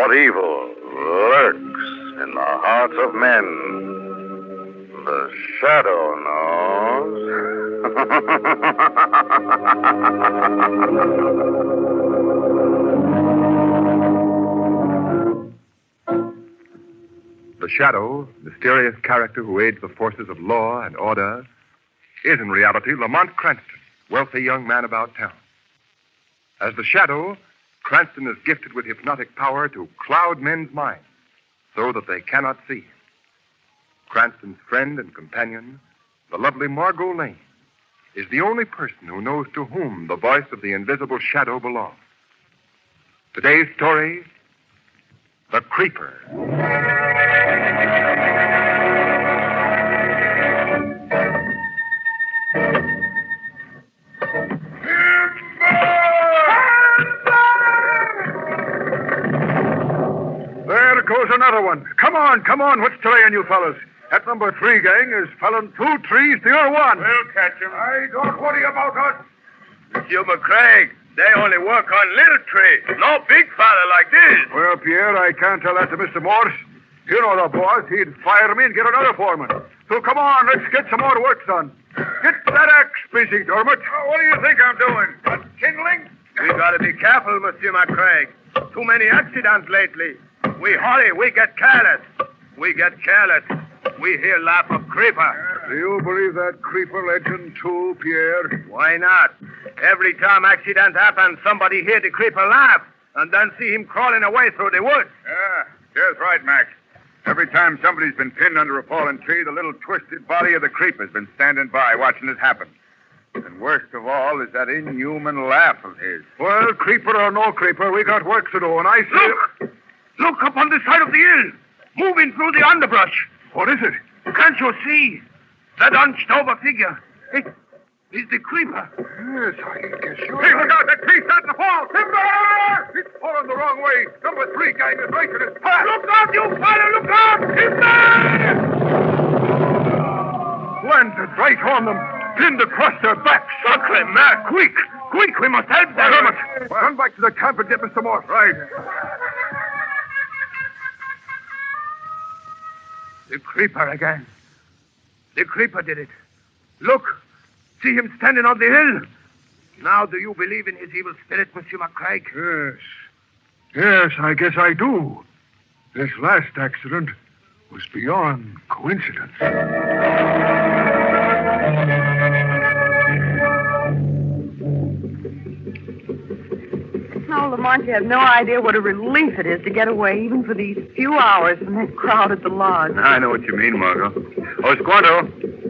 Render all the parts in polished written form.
What evil lurks in the hearts of men? The shadow knows. The shadow, mysterious character who aids the forces of law and order, is in reality Lamont Cranston, wealthy young man about town. As the shadow, Cranston is gifted with hypnotic power to cloud men's minds so that they cannot see him. Cranston's friend and companion, the lovely Margo Lane, is the only person who knows to whom the voice of the invisible shadow belongs. Today's story, The Creeper. There goes another one. Come on. What's delaying you fellas? That number 3 gang is felling 2 trees to your 1. We'll catch him. I don't worry about us. Monsieur McCraig, they only work on little trees. No big fella like this. Well, Pierre, I can't tell that to Mr. Morse. You know the boss. He'd fire me and get another foreman. So come on, let's get some more work done. Get that axe busy, Dermot. Oh, what do you think I'm doing? Kindling? We gotta be careful, Monsieur McCraig. Too many accidents lately. We hurry, we get careless. We hear laugh of creeper. Do you believe that creeper legend too, Pierre? Why not? Every time accident happens, somebody hear the creeper laugh and then see him crawling away through the woods. Yeah, Pierre's right, Max. Every time somebody's been pinned under a fallen tree, the little twisted body of the creeper's been standing by watching it happen. And worst of all is that inhuman laugh of his. Well, creeper or no creeper, we got work to do, and I say... Look up on the side of the hill, moving through the underbrush. What is it? Can't you see? That hunched over figure. It's the creeper. Yes, I guess you're Hey, right. look out, that tree's starting to fall. Timber! It's falling the wrong way. Number 3 gang is right to this path. Look out, you fellow, look out! Timber! Landed right on them, pinned across their backs. Sacre mère, quick, we must help them. Dermot, run back to the camp and get Mr. Morse. Right. The creeper again. The creeper did it. Look, see him standing on the hill. Now, do you believe in his evil spirit, Monsieur McCraig? Yes, I guess I do. This last accident was beyond coincidence. No, Lamont, you have no idea what a relief it is to get away, even for these few hours from that crowd at the lodge. I know what you mean, Margo. Oh, Squanto,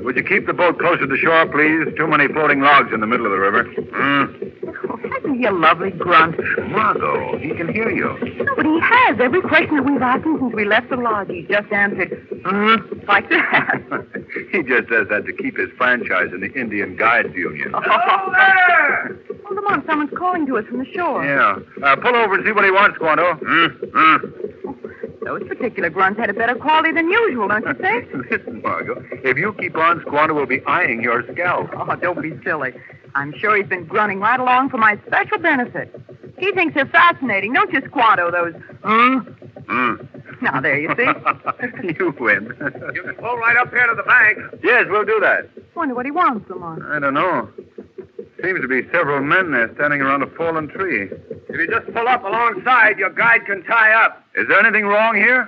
would you keep the boat closer to shore, please? Too many floating logs in the middle of the river. Oh, hasn't he a lovely grunt? Margo, he can hear you. No, but he has. Every question that we've asked him since we left the lodge, he's just answered, like that. He just does that to keep his franchise in the Indian Guides Union. Oh, Lamont, someone's calling to us from the shore. Yeah. Pull over and see what he wants, Squanto. Those particular grunts had a better quality than usual, don't you think? Listen, Margo, if you keep on, Squanto will be eyeing your scalp. Oh, don't be silly. I'm sure he's been grunting right along for my special benefit. He thinks they're fascinating, don't you, Squanto, those... Now, there you see. You win. You can pull right up here to the bank. Yes, we'll do that. Wonder what he wants, Lamont. I don't know. Seems to be several men there standing around a fallen tree. If you just pull up alongside, your guide can tie up. Is there anything wrong here?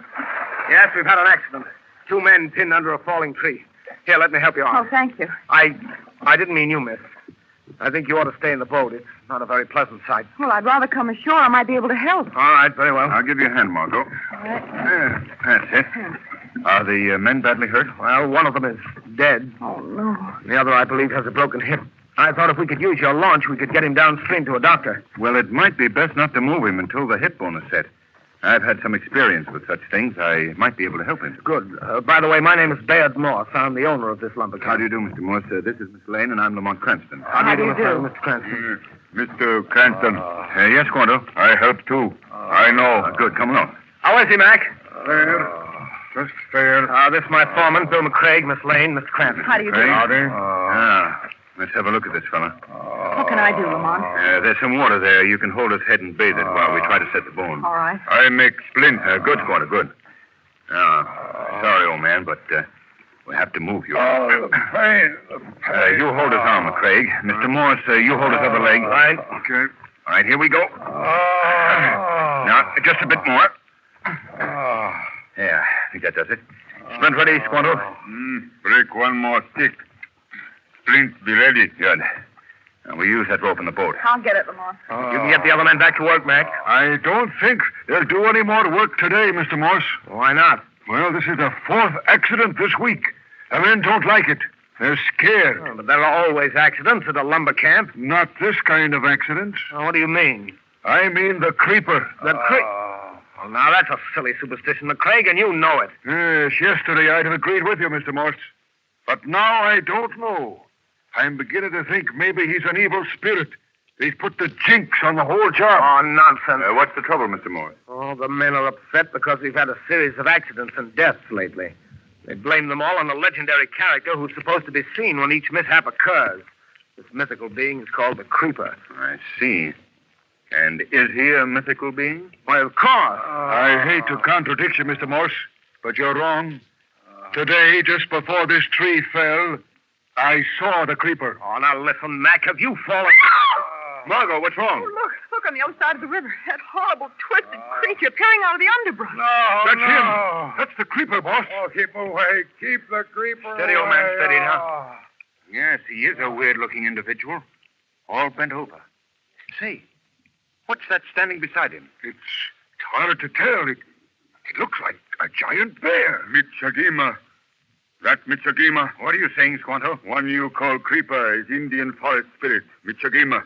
Yes, we've had an accident. 2 men pinned under a falling tree. Here, let me help you Oh, out. thank you. I didn't mean you, miss. I think you ought to stay in the boat. It's not a very pleasant sight. Well, I'd rather come ashore. I might be able to help. All right, very well. I'll give you a hand, Margo. All right. That's it. Are the men badly hurt? Well, one of them is dead. Oh, no. The other, I believe, has a broken hip. I thought if we could use your launch, we could get him downstream to a doctor. Well, it might be best not to move him until the hip bone is set. I've had some experience with such things. I might be able to help him. Good. By the way, my name is B.O.B. Morse. I'm the owner of this lumber camp. How do you do, Mr. Morse? This is Miss Lane, and I'm Lamont Cranston. How do you do? Mr. Cranston? Mr. Cranston. Yes, Squanto. I help, too. I know. Good. Come along. How is he, Mac? Fair. Just fair. This is my foreman, Bill McCraig, Miss Lane, Mr. Cranston. How do you do? Howdy. Let's have a look at this fella. What can I do, Lamont? There's some water there. You can hold his head and bathe it while we try to set the bone. All right. I make splint. Good, Squatter, good. Sorry, old man, but we have to move you. Oh, the pain. You hold his arm, Craig. Mr. Morse, you hold his other leg. All right. Okay. All right, here we go. Now, just a bit more. Yeah, I think that does it. Splint ready, Squanto? Break one more stick. Splint be ready. Good. Now, we'll use that rope in the boat. I'll get it, Lamont. You can get the other men back to work, Mac. I don't think they'll do any more work today, Mr. Morse. Why not? Well, this is the 4th accident this week. The men don't like it. They're scared. Oh, but there are always accidents at a lumber camp. Not this kind of accident. What do you mean? I mean the creeper. Well, now, that's a silly superstition, Craig, and you know it. Yes, yesterday I'd have agreed with you, Mr. Morse. But now I don't know. I'm beginning to think maybe he's an evil spirit. He's put the jinx on the whole job. Oh, nonsense. What's the trouble, Mr. Morse? Oh, the men are upset because we've had a series of accidents and deaths lately. They blame them all on the legendary character who's supposed to be seen when each mishap occurs. This mythical being is called the Creeper. I see. And is he a mythical being? Why, of course. I hate to contradict you, Mr. Morse, but you're wrong. Today, just before this tree fell, I saw the creeper. Oh, now listen, Mac, have you fallen? Margo, what's wrong? Oh, look on the other side of the river. That horrible, twisted creature peering out of the underbrush. That's him. That's the creeper, boss. Oh, keep away. Keep the creeper Steady, old man, away. steady now. Yes, he is a weird-looking individual. All bent over. Say, what's that standing beside him? It's hard to tell. It looks like a giant bear. Michagima. That Michagima. What are you saying, Squanto? One you call Creeper is Indian forest spirit. Michagima.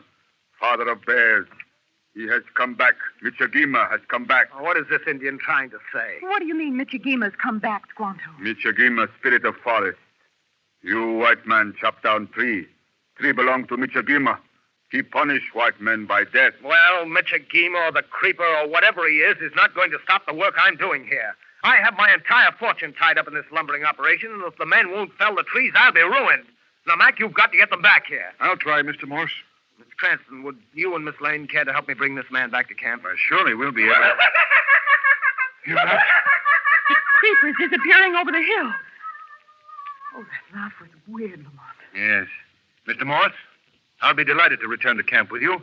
Father of bears. He has come back. Michagima has come back. What is this Indian trying to say? What do you mean Michigima's come back, Squanto? Michagima, spirit of forest. You white man chop down tree. Tree belong to Michagima. He punish white men by death. Well, Michigima or the Creeper or whatever he is not going to stop the work I'm doing here. I have my entire fortune tied up in this lumbering operation, and if the men won't fell the trees, I'll be ruined. Now, Mac, you've got to get them back here. I'll try, Mr. Morse. Mr. Cranston, would you and Miss Lane care to help me bring this man back to camp? Surely we'll be able to. Hear that? The creeper's disappearing over the hill. Oh, that laugh was weird, Lamont. Yes. Mr. Morse, I'll be delighted to return to camp with you.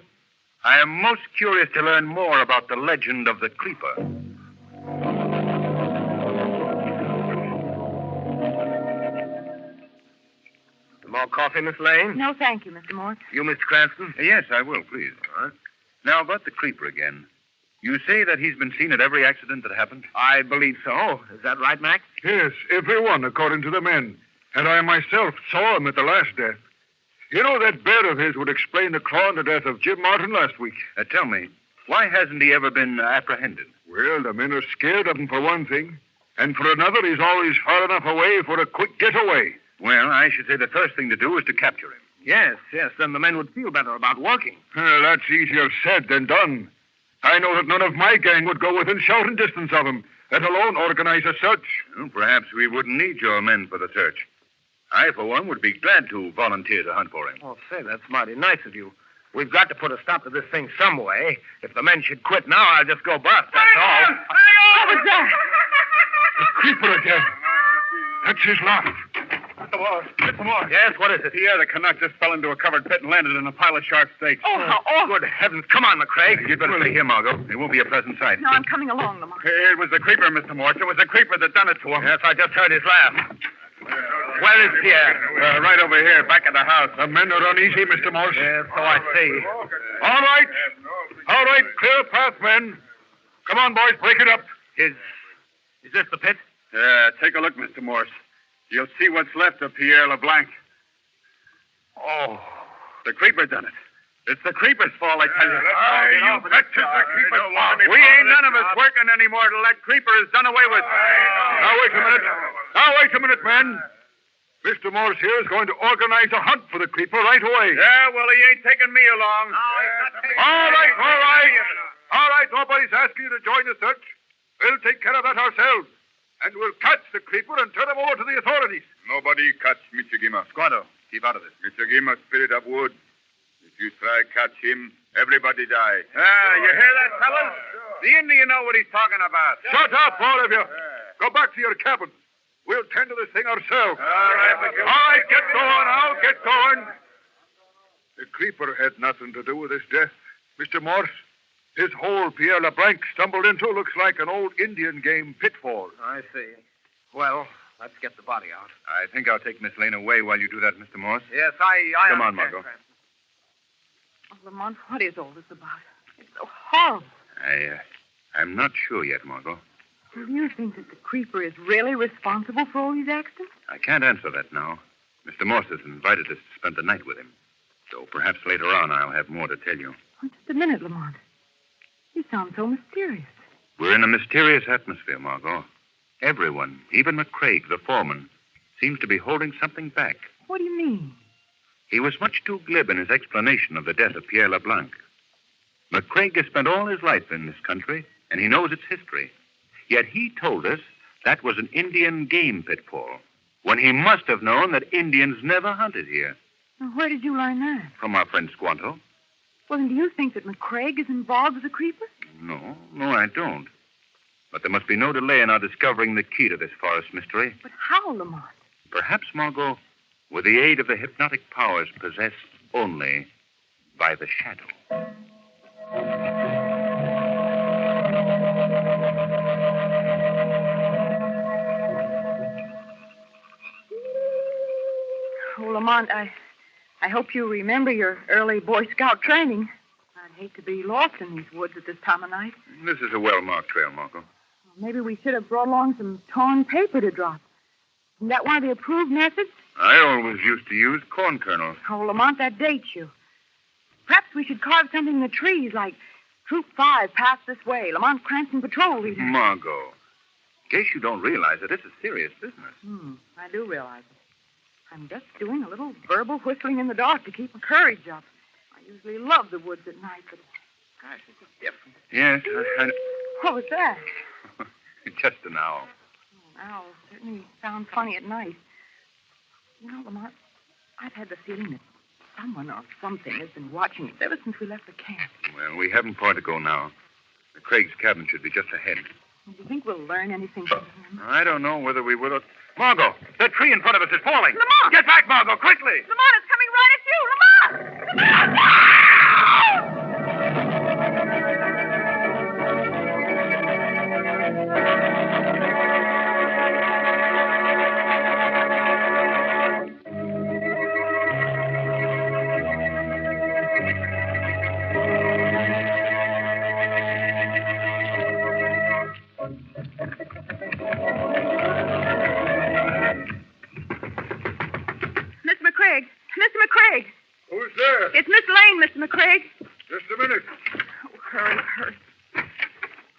I am most curious to learn more about the legend of the Creeper. More coffee, Miss Lane? No, thank you, Mr. Morse. You, Mr. Cranston? Yes, I will, please. All right. Now, about the Creeper again. You say that he's been seen at every accident that happened? I believe so. Is that right, Mac? Yes, everyone, according to the men. And I myself saw him at the last death. You know, that bear of his would explain the claw and the death of Jim Martin last week. Tell me, why hasn't he ever been apprehended? Well, the men are scared of him for one thing. And for another, he's always far enough away for a quick getaway. Well, I should say the first thing to do is to capture him. Yes, then the men would feel better about working. Well, that's easier said than done. I know that none of my gang would go within shouting distance of him, let alone organize a search. Well, perhaps we wouldn't need your men for the search. I, for one, would be glad to volunteer to hunt for him. Oh, say, that's mighty nice of you. We've got to put a stop to this thing some way. If the men should quit now, I'll just go bust, that's all. What was that? The creeper again. That's his laugh. Mr. Morse. Yes, what is it? Pierre, the Canuck just fell into a covered pit and landed in a pile of sharp steaks. Oh, how awful. Good heavens. Come on, McCraig. You'd better stay here, Margo. It won't be a pleasant sight. No, I'm coming along, Lamont. It was the Creeper, Mr. Morse. It was the Creeper that done it to him. Yes, I just heard his laugh. Where is Pierre? Right over here, back at the house. The men are uneasy, Mr. Morse. Yes, so I see. All right. All right, clear path, men. Come on, boys, break it up. Is this the pit? Take a look, Mr. Morse. You'll see what's left of Pierre LeBlanc. Oh. The Creeper done it. It's the Creeper's fault, I tell you. You betcha the Creeper's fault. We ain't none of us working anymore till that Creeper is done away with. Now, wait a minute, men. Mr. Morse here is going to organize a hunt for the Creeper right away. Yeah, well, he ain't taking me along. All right. Nobody's asking you to join the search. We'll take care of that ourselves. And we'll catch the Creeper and turn him over to the authorities. Nobody catch Michigima. Squanto, Keep out of this. Michigima, spirit of wood. If you try catch him, everybody die. You hear that, fellas? The Indian know what he's talking about. Shut up, all of you. Go back to your cabin. We'll tend to this thing ourselves. All right, get going now. Get going. The creeper had nothing to do with his death, Mr. Morse. His hole Pierre LeBlanc stumbled into looks like an old Indian game pitfall. I see. Well, let's get the body out. I think I'll take Miss Lane away while you do that, Mr. Morse. Yes, I Come on, understand, Margo. Cranston. Oh, Lamont, what is all this about? It's so horrible. I'm not sure yet, Margo. Do you think that the creeper is really responsible for all these accidents? I can't answer that now. Mr. Morse has invited us to spend the night with him. So perhaps later on I'll have more to tell you. Oh, just a minute, Lamont. You sound so mysterious. We're in a mysterious atmosphere, Margo. Everyone, even McCraig, the foreman, seems to be holding something back. What do you mean? He was much too glib in his explanation of the death of Pierre LeBlanc. McCraig has spent all his life in this country, and he knows its history. Yet he told us that was an Indian game pitfall, when he must have known that Indians never hunted here. Now, where did you learn that? From our friend Squanto. Well, then do you think that McCraig is involved with the creeper? No, I don't. But there must be no delay in our discovering the key to this forest mystery. But how, Lamont? Perhaps, Margot, with the aid of the hypnotic powers possessed only by the shadow. Oh, Lamont, I hope you remember your early Boy Scout training. I'd hate to be lost in these woods at this time of night. This is a well-marked trail, Margot. Well, maybe we should have brought along some torn paper to drop. Isn't that one of the approved methods? I always used to use corn kernels. Oh, Lamont, that dates you. Perhaps we should carve something in the trees, like Troop 5 passed this way, Lamont Cranston patrol leader. Margot, in case you don't realize it, it's a serious business. I do realize it. I'm just doing a little verbal whistling in the dark to keep my courage up. I usually love the woods at night, but gosh, this is different. Yes, What was that? just an owl. Owls certainly sound funny at night. You know, Lamont, I've had the feeling that someone or something has been watching us ever since we left the camp. Well, we haven't far to go now. The Craig's cabin should be just ahead. Do you think we'll learn anything from him? I don't know whether we will or... Margot, that tree in front of us is falling. Lamont! Get back, Margot, quickly! Lamont, it's coming right at you! Lamont! Mr. McCraig. Who's there? It's Miss Lane, Mr. McCraig. Just a minute. Oh, hurry.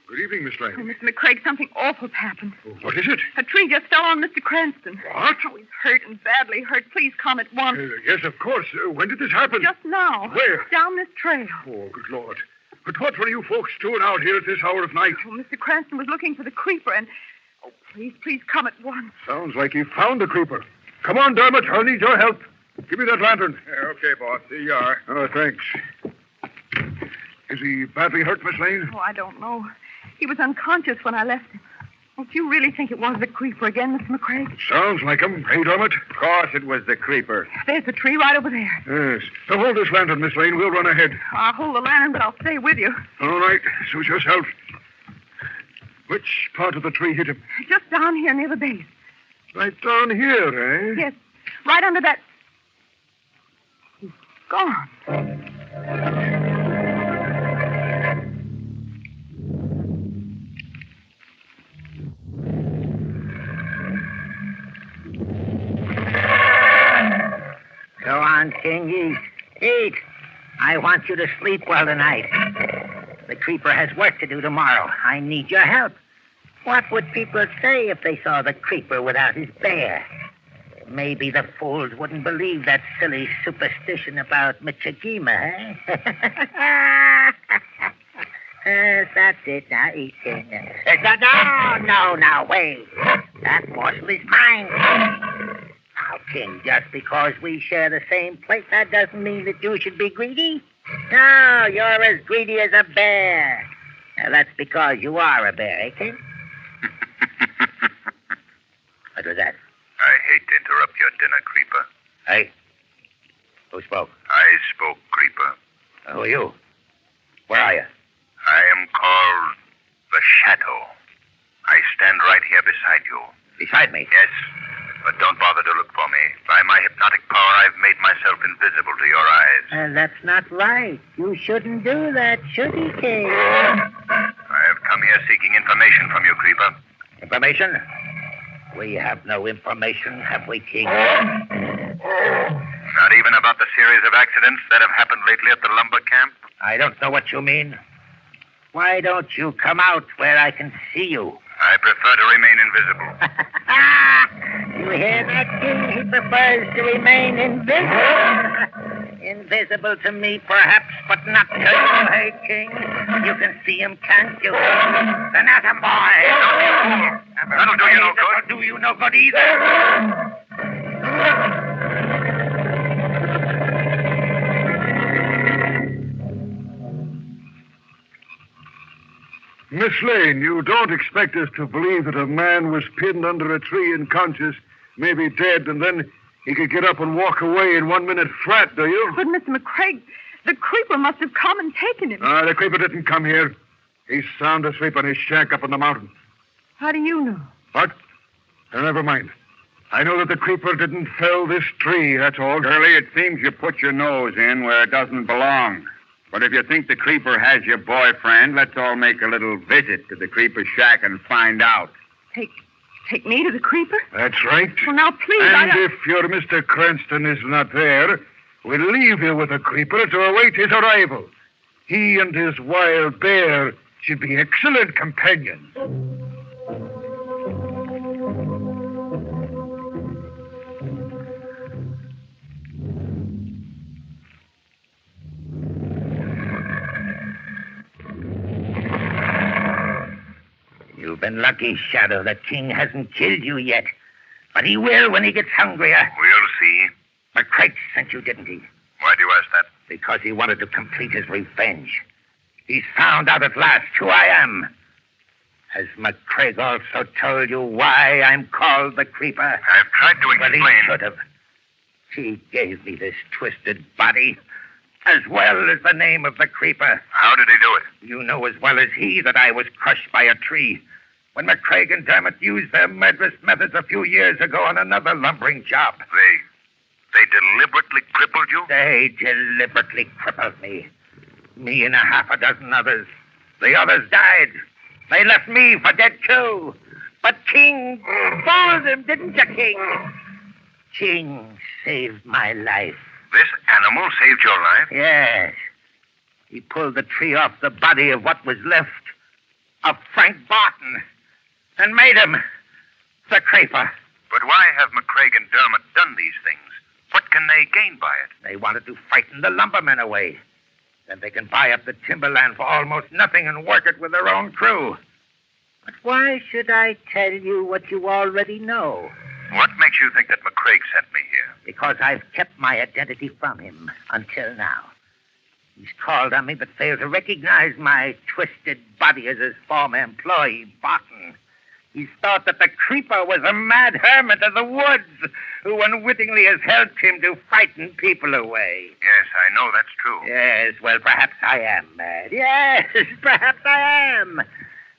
Good evening, Miss Lane. Oh, Mr. McCraig, something awful's happened. What is it? A tree just fell on Mr. Cranston. What? Oh, he's hurt and badly hurt. Please come at once. Yes, of course. When did this happen? Just now. Where? Down this trail. Oh, good Lord. But what were you folks doing out here at this hour of night? Oh, Mr. Cranston was looking for the creeper and... Oh, please come at once. Sounds like he found the creeper. Come on, Dermot. I'll need your help. Give me that lantern. Yeah, okay, boss. Here you are. Oh, thanks. Is he badly hurt, Miss Lane? Oh, I don't know. He was unconscious when I left him. Oh, do you really think it was the creeper again, Mr. McCraig? Sounds like him. Hey, Dermot. Of course it was the creeper. There's the tree right over there. Yes. Now hold this lantern, Miss Lane. We'll run ahead. I'll hold the lantern, but I'll stay with you. All right. Suit yourself. Which part of the tree hit him? Just down here near the base. Right down here, eh? Yes, right under that... He's gone. Go on, King. Eat. I want you to sleep well tonight. The creeper has work to do tomorrow. I need your help. What would people say if they saw the creeper without his bear? Maybe the fools wouldn't believe that silly superstition about Michigima, eh? Yes, that's it. Now eat, King. No, wait. That morsel is mine. Now King, just because we share the same plate, that doesn't mean that you should be greedy. No, you're as greedy as a bear. Now, that's because you are a bear, eh, King? What was that? I hate to interrupt your dinner, Creeper. Hey? Who spoke? I spoke, Creeper. Who are you? Where are you? I am called the Shadow. I stand right here beside you. Beside me? Yes, but don't bother to look for me. By my hypnotic power, I've made myself invisible to your eyes. That's not right. You shouldn't do that, should you, King? I have come here seeking information from you, Creeper. Information? We have no information, have we, King? Not even about the series of accidents that have happened lately at the lumber camp? I don't know what you mean. Why don't you come out where I can see you? I prefer to remain invisible. You hear that, King? He prefers to remain invisible. Invisible to me, perhaps, but not to you, hey, King? You can see him, can't you? Then that's a boy. That'll do you no good. That'll do you no good either. Miss Lane, you don't expect us to believe that a man was pinned under a tree unconscious, maybe dead, and then he could get up and walk away in 1 minute flat, do you? But, Mr. McCraig, the creeper must have come and taken him. The creeper didn't come here. He's sound asleep on his shack up in the mountain. How do you know? What? Never mind. I know that the creeper didn't fell this tree, that's all. Curly, it seems you put your nose in where it doesn't belong. But if you think the creeper has your boyfriend, let's all make a little visit to the creeper's shack and find out. Take me to the creeper? That's right. Well, now, please, And if your Mr. Cranston is not there, we'll leave you with the creeper to await his arrival. He and his wild bear should be excellent companions. You've been lucky, Shadow. The King hasn't killed you yet. But he will when he gets hungrier. We'll see. McCraig sent you, didn't he? Why do you ask that? Because he wanted to complete his revenge. He's found out at last who I am. Has McCraig also told you why I'm called the Creeper? I've tried to explain. Well, he should have. He gave me this twisted body, as well as the name of the Creeper. How did he do it? You know as well as he that I was crushed by a tree when McCraig and Dermot used their murderous methods a few years ago on another lumbering job. They deliberately crippled you? They deliberately crippled me. Me and a half a dozen others. The others died. They left me for dead, too. But King fooled them, didn't you, King? King saved my life. This animal saved your life? Yes. He pulled the tree off the body of what was left of Frank Barton and made him the Creeper. But why have McCraig and Dermot done these things? What can they gain by it? They wanted to frighten the lumbermen away. Then they can buy up the timberland for almost nothing and work it with their own crew. But why should I tell you what you already know? What makes you think that McCraig sent me here? Because I've kept my identity from him until now. He's called on me but failed to recognize my twisted body as his former employee, Barton. He's thought that the Creeper was a mad hermit of the woods who unwittingly has helped him to frighten people away. Yes, I know that's true. Yes, well, perhaps I am mad. Yes, perhaps I am.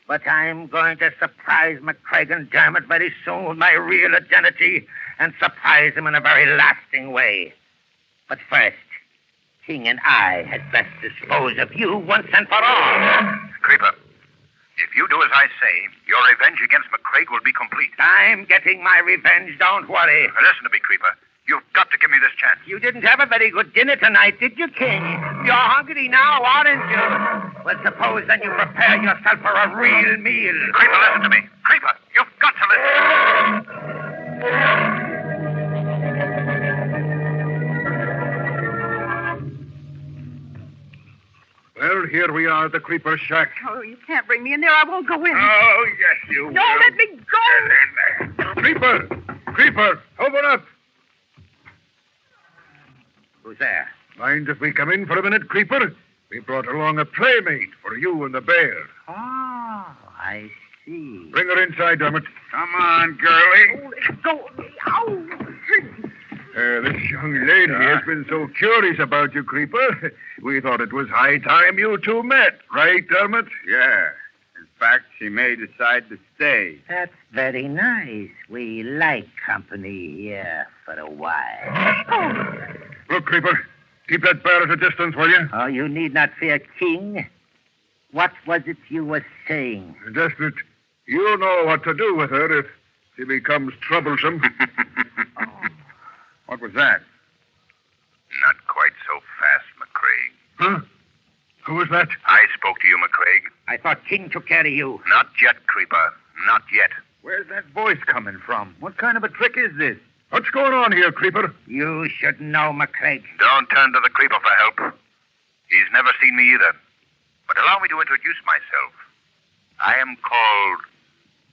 But I'm going to surprise McCraig and Dermot very soon with my real identity and surprise them in a very lasting way. But first, King and I had best dispose of you once and for all. Creeper, if you do as I say, your revenge against McCraig will be complete. I'm getting my revenge, don't worry. Now, listen to me, Creeper. You've got to give me this chance. You didn't have a very good dinner tonight, did you, King? You're hungry now, aren't you? Well, suppose then you prepare yourself for a real meal. Creeper, listen to me. Creeper, you've got to listen. Well, here we are at the creeper shack. Oh, you can't bring me in there. I won't go in. Oh, yes, you Don't let me go. Creeper! Creeper! Open up! Who's there? Mind if we come in for a minute, Creeper? We brought along a playmate for you and the bear. Oh, I see. Bring her inside, Dermot. Come on, girlie. Let go of me. Ow! This young lady has been so curious about you, Creeper. We thought it was high time you two met. Right, Dermot? Yeah. In fact, she may decide to stay. That's very nice. We like company here for a while. Look, Creeper, keep that bear at a distance, will you? Oh, you need not fear, King. What was it you were saying? Just that you know what to do with her if she becomes troublesome. What was that? Not quite so fast, McCraig. Huh? Who was that? I spoke to you, McCraig. I thought King took care of you. Not yet, Creeper. Not yet. Where's that voice coming from? What kind of a trick is this? What's going on here, Creeper? You should know, McCraig. Don't turn to the Creeper for help. He's never seen me either. But allow me to introduce myself. I am called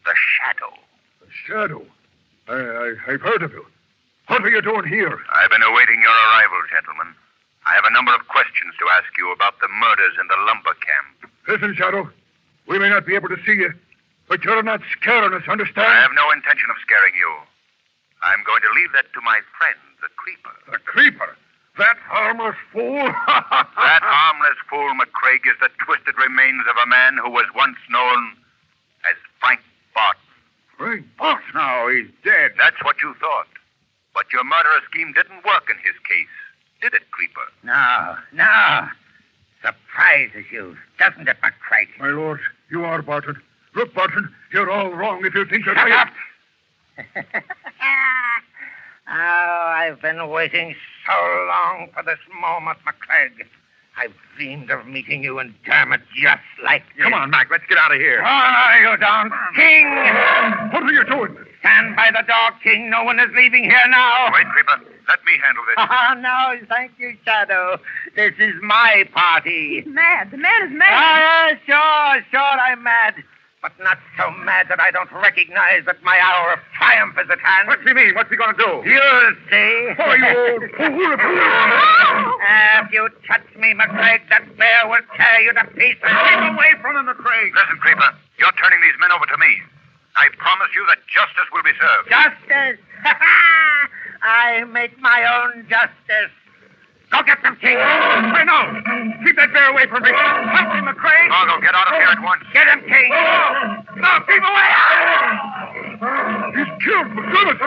the Shadow. The Shadow. I've heard of you. What are you doing here? I've been awaiting your arrival, gentlemen. I have a number of questions to ask you about the murders in the lumber camp. Listen, Shadow. We may not be able to see you, but you're not scaring us, understand? I have no intention of scaring you. I'm going to leave that to my friend, the Creeper. The Creeper? That harmless fool? That harmless fool, McCraig, is the twisted remains of a man who was once known as Frank Barton. Frank Barton? No, he's dead. That's what you thought. But your murderous scheme didn't work in his case, did it, Creeper? No. Surprises you, doesn't it, McCraig? My lord, you are Barton. Look, Barton, you're all wrong if you think that Shut up! Oh, I've been waiting so long for this moment, McCraig. I've dreamed of meeting you and Dermot just like this. Come on, Mac, let's get out of here. Oh, you don't. King! What are you doing? Stand by the door, King. No one is leaving here now. Wait, Creeper. Let me handle this. Oh, no, thank you, Shadow. This is my party. He's mad. The man is mad. Sure, I'm mad. But not so mad that I don't recognize that my hour of triumph is at hand. What's he mean? What's he going to do? You'll see. Oh, you old fool. If you touch me, McCraig, that bear will tear you to pieces. Keep away from him, McCraig. Listen, Creeper. You're turning these men over to me. I promise you that justice will be served. Justice? I make my own justice. Go get them, King. Wait, no. Keep that bear away from me. Help me, McCraig. Margo, get out of here at once. Get him, King. No, keep away. He's killed, for goodness.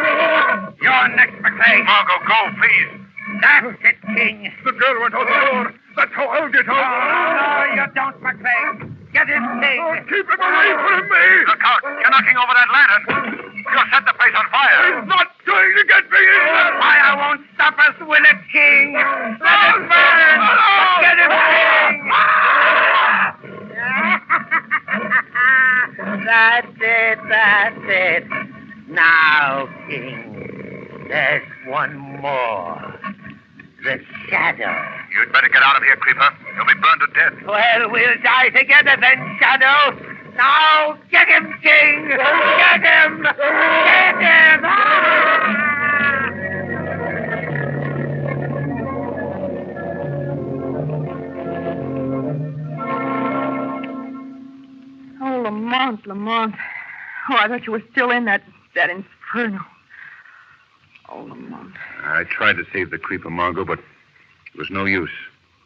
You're next, McCraig. Margo, go, please. That's it, King. The girl went out the door. That's how I'll get out. No, you don't, McCraig. Get him, King. Keep him away from me. Look out. You're knocking over that lantern. You'll set the place on fire. He's not going to get me in. Fire won't stop us, will it, King? Let it burn. Get him, King. That's it. Now, King, there's one more. The Shadow. You'd better get out of here, Creeper. You'll be burned to death. Well, we'll die together then, Shadow. Now, get him, King! Get him! Get him! Oh, Lamont. Oh, I thought you were still in that inferno. Oh, Lamont. I tried to save the Creeper, Margo, but it was no use.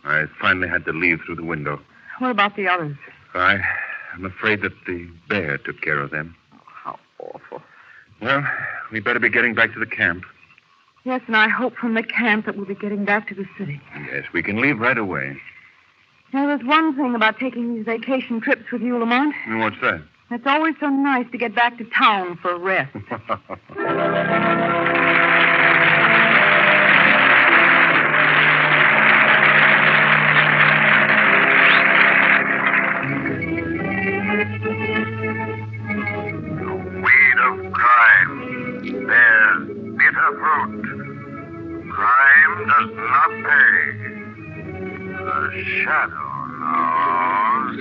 I finally had to leave through the window. What about the others? I'm afraid that the bear took care of them. Oh, how awful. Well, we better be getting back to the camp. Yes, and I hope from the camp that we'll be getting back to the city. Yes, we can leave right away. Now, there's one thing about taking these vacation trips with you, Lamont. And what's that? It's always so nice to get back to town for a rest. Weed of crime bears bitter fruit. Crime does not pay. The Shadow knows.